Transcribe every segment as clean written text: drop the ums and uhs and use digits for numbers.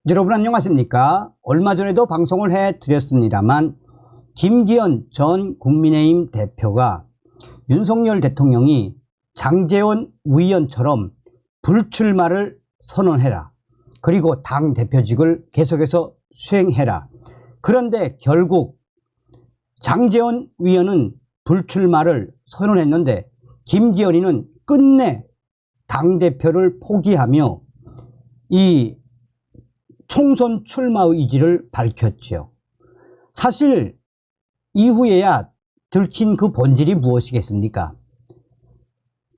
여러분 안녕하십니까? 얼마 전에도 방송을 해드렸습니다만 김기현 전 국민의힘 대표가 윤석열 대통령이 장제원 위원처럼 불출마를 선언해라. 그리고 당대표직을 계속해서 수행해라. 그런데 결국 장제원 위원은 불출마를 선언했는데 김기현이는 끝내 당대표를 포기하며 이 총선 출마 의지를 밝혔죠. 사실 이후에야 들킨 그 본질이 무엇이겠습니까?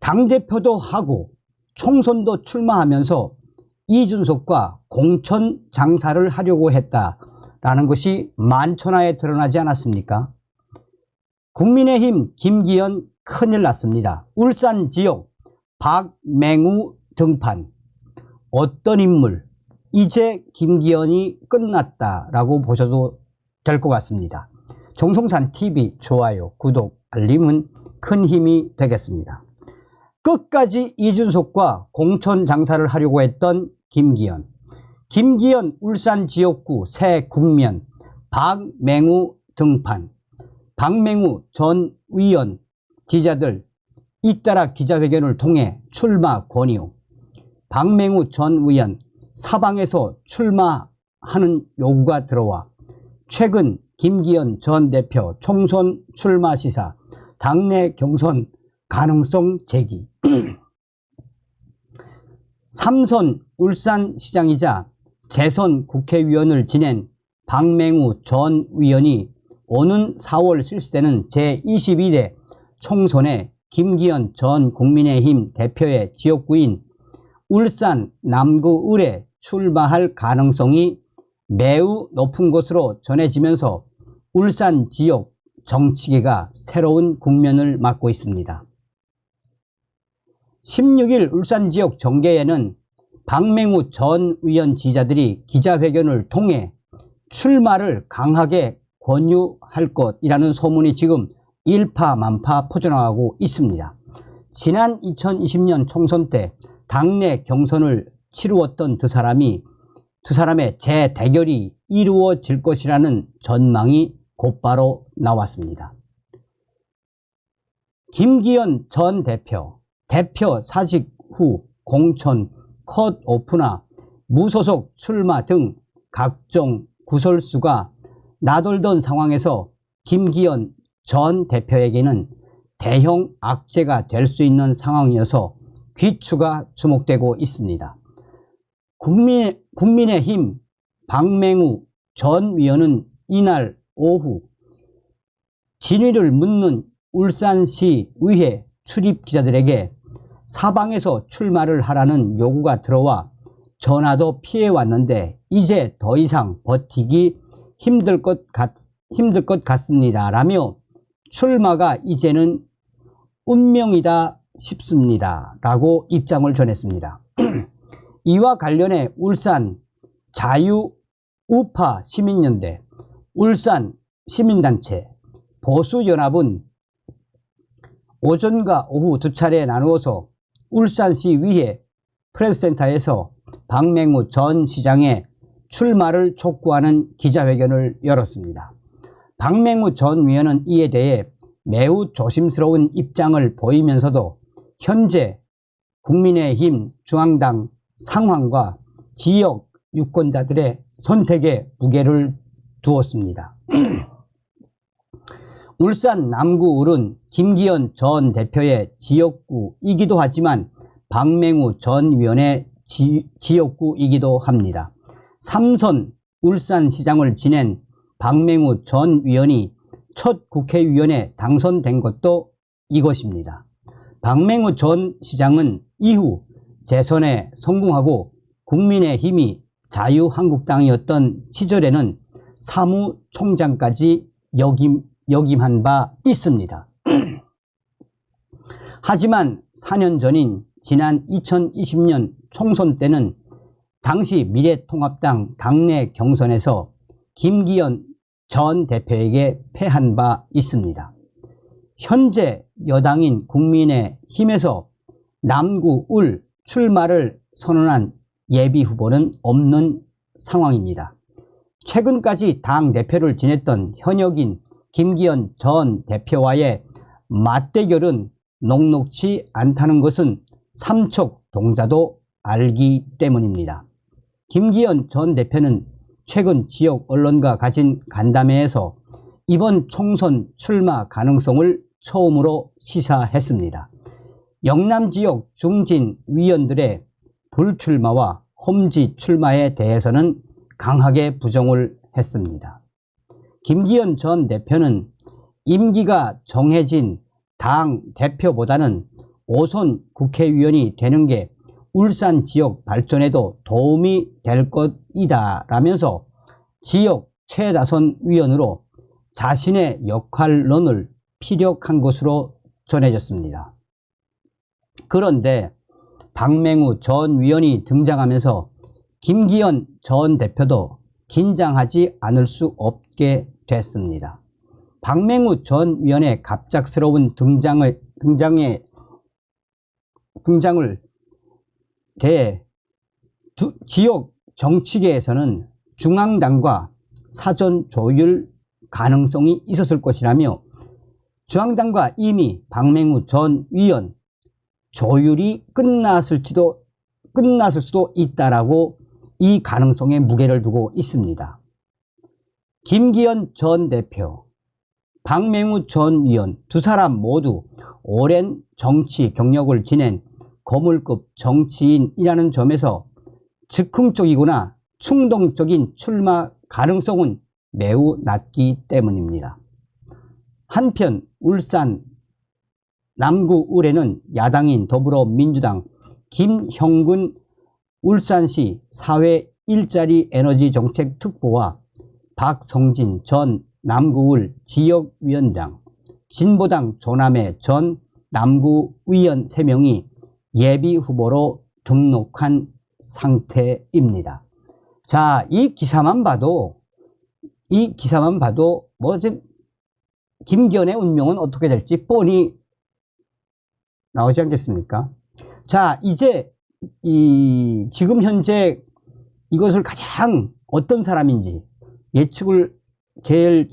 당대표도 하고 총선도 출마하면서 이준석과 공천 장사를 하려고 했다라는 것이 만천하에 드러나지 않았습니까? 국민의힘 김기현 큰일 났습니다. 울산 지역 박맹우 등판. 어떤 인물? 이제 김기현이 끝났다라고 보셔도 될 것 같습니다. 정성산TV 좋아요, 구독, 알림은 큰 힘이 되겠습니다. 끝까지 이준석과 공천 장사를 하려고 했던 김기현. 김기현 울산 지역구 새 국면 박맹우 등판. 박맹우 전 의원 지지자들 잇따라 기자회견을 통해 출마 권유. 박맹우 전 의원 사방에서 출마하는 요구가 들어와 최근 김기현 전 대표 총선 출마 시사, 당내 경선 가능성 제기. 3선 울산시장이자 재선 국회의원을 지낸 박맹우 전 의원이 오는 4월 실시되는 제22대 총선에 김기현 전 국민의힘 대표의 지역구인 울산 남구 을에 출마할 가능성이 매우 높은 것으로 전해지면서 울산 지역 정치계가 새로운 국면을 맞고 있습니다. 16일 울산 지역 정계에는 박맹우 전 의원 지지자들이 기자회견을 통해 출마를 강하게 권유할 것이라는 소문이 지금 일파만파 퍼져나가고 있습니다. 지난 2020년 총선 때 당내 경선을 치루었던 두 사람의 재대결이 이루어질 것이라는 전망이 곧바로 나왔습니다. 김기현 전 대표 사직 후 공천, 컷오프나 무소속 출마 등 각종 구설수가 나돌던 상황에서 김기현 전 대표에게는 대형 악재가 될 수 있는 상황이어서 귀추가 주목되고 있습니다. 국민의힘 박맹우 전 위원은 이날 오후 진위를 묻는 울산시 의회 출입 기자들에게 사방에서 출마를 하라는 요구가 들어와 전화도 피해왔는데 이제 더 이상 버티기 힘들 것 같습니다. 라며 출마가 이제는 운명이다 싶습니다. 라고 입장을 전했습니다. 이와 관련해 울산 자유우파 시민연대, 울산 시민단체, 보수연합은 오전과 오후 두 차례 나누어서 울산시의회 프레스센터에서 박맹우 전 시장의 출마를 촉구하는 기자회견을 열었습니다. 박맹우 전 위원은 이에 대해 매우 조심스러운 입장을 보이면서도 현재 국민의힘 중앙당 상황과 지역 유권자들의 선택에 무게를 두었습니다. 울산 남구 을은 김기현 전 대표의 지역구이기도 하지만 박맹우 전 위원의 지역구이기도 합니다. 3선 울산시장을 지낸 박맹우 전 위원이 첫 국회의원에 당선된 것도 이것입니다. 박맹우 전 시장은 이후 재선에 성공하고 국민의힘이 자유한국당이었던 시절에는 사무총장까지 역임한 바 있습니다. 하지만 4년 전인 지난 2020년 총선 때는 당시 미래통합당 당내 경선에서 김기현 전 대표에게 패한 바 있습니다. 현재 여당인 국민의힘에서 남구 을 출마를 선언한 예비 후보는 없는 상황입니다. 최근까지 당 대표를 지냈던 현역인 김기현 전 대표와의 맞대결은 녹록치 않다는 것은 삼척동자도 알기 때문입니다. 김기현 전 대표는 최근 지역 언론과 가진 간담회에서 이번 총선 출마 가능성을 처음으로 시사했습니다. 영남 지역 중진 위원들의 불출마와 험지 출마에 대해서는 강하게 부정을 했습니다. 김기현 전 대표는 임기가 정해진 당 대표보다는 5선 국회의원이 되는 게 울산 지역 발전에도 도움이 될 것이다 라면서 지역 최다선 위원으로 자신의 역할론을 피력한 것으로 전해졌습니다. 그런데 박맹우 전 위원이 등장하면서 김기현 전 대표도 긴장하지 않을 수 없게 됐습니다. 박맹우 전 위원의 갑작스러운 등장을 대해 지역 정치계에서는 중앙당과 사전 조율 가능성이 있었을 것이라며 중앙당과 이미 박맹우 전 위원 조율이 끝났을 수도 있다라고 이 가능성에 무게를 두고 있습니다. 김기현 전 대표, 박맹우 전 위원 두 사람 모두 오랜 정치 경력을 지낸 거물급 정치인이라는 점에서 즉흥적이거나 충동적인 출마 가능성은 매우 낮기 때문입니다. 한편 울산 남구 을에는 야당인 더불어민주당 김형근 울산시 사회 일자리 에너지 정책 특보와 박성진 전 남구을 지역위원장, 진보당 조남의 전 남구위원 3명이 예비 후보로 등록한 상태입니다. 자, 이 기사만 봐도 뭐 지금 김기현의 운명은 어떻게 될지 뻔히 나오지 않겠습니까? 자, 이제 지금 현재 이것을 가장 어떤 사람인지 예측을 제일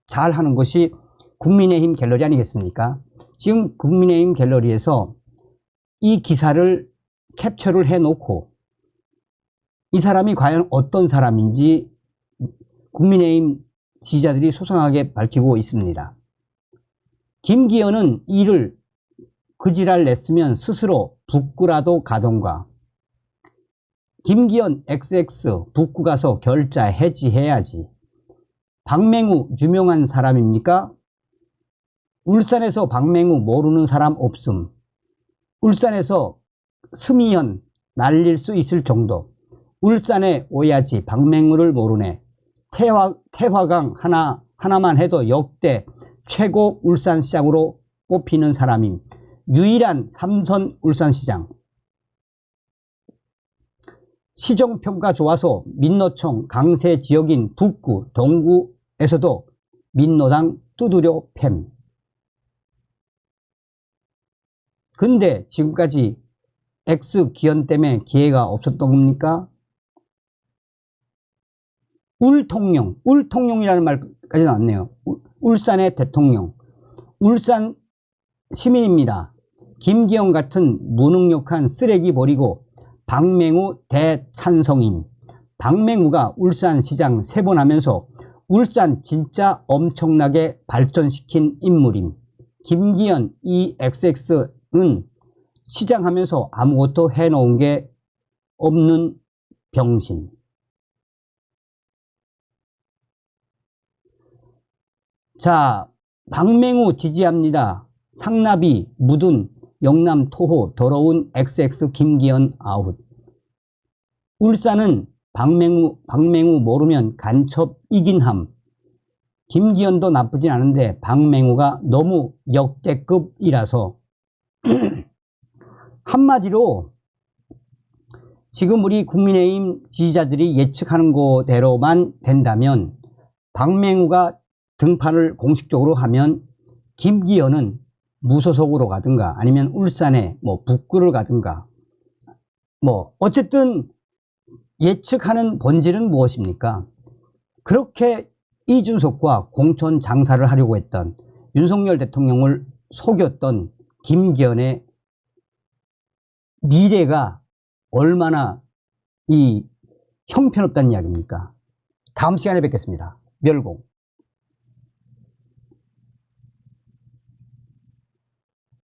잘 하는 것이 국민의힘 갤러리 아니겠습니까? 지금 국민의힘 갤러리에서 이 기사를 캡처를 해놓고 이 사람이 과연 어떤 사람인지 국민의힘 지지자들이 소상하게 밝히고 있습니다. 김기현은 이를 그지랄 냈으면 스스로 북구라도 가던가, 김기현 XX 북구 가서 결자 해지해야지. 박맹우 유명한 사람입니까? 울산에서 박맹우 모르는 사람 없음. 울산에서 스미현 날릴 수 있을 정도. 울산에 오야지 박맹우를 모르네. 태화강 하나만 해도 역대 최고 울산시장으로 뽑히는 사람임. 유일한 3선 울산시장. 시정평가 좋아서 민노총 강세 지역인 북구, 동구에서도 민노당 두드려 펨. 근데 지금까지 X기현 때문에 기회가 없었던 겁니까? 울통령이라는 말까지 나왔네요. 울산의 대통령. 울산 시민입니다. 김기현 같은 무능력한 쓰레기 버리고 박맹우 대찬성임. 박맹우가 울산시장 3번 하면서 울산 진짜 엄청나게 발전시킨 인물임. 김기현 EXX는 시장하면서 아무것도 해놓은 게 없는 병신. 자, 박맹우 지지합니다. 상납이 묻은 영남 토호 더러운 XX 김기현 아웃. 울산은 박맹우 모르면 간첩 이긴 함. 김기현도 나쁘진 않은데 박맹우가 너무 역대급이라서 한마디로 지금 우리 국민의힘 지지자들이 예측하는 거대로만 된다면 박맹우가 등판을 공식적으로 하면 김기현은 무소속으로 가든가 아니면 울산에 뭐 북구를 가든가 뭐 어쨌든 예측하는 본질은 무엇입니까? 그렇게 이준석과 공천 장사를 하려고 했던 윤석열 대통령을 속였던 김기현의 미래가 얼마나 이 형편없다는 이야기입니까? 다음 시간에 뵙겠습니다. 멸공.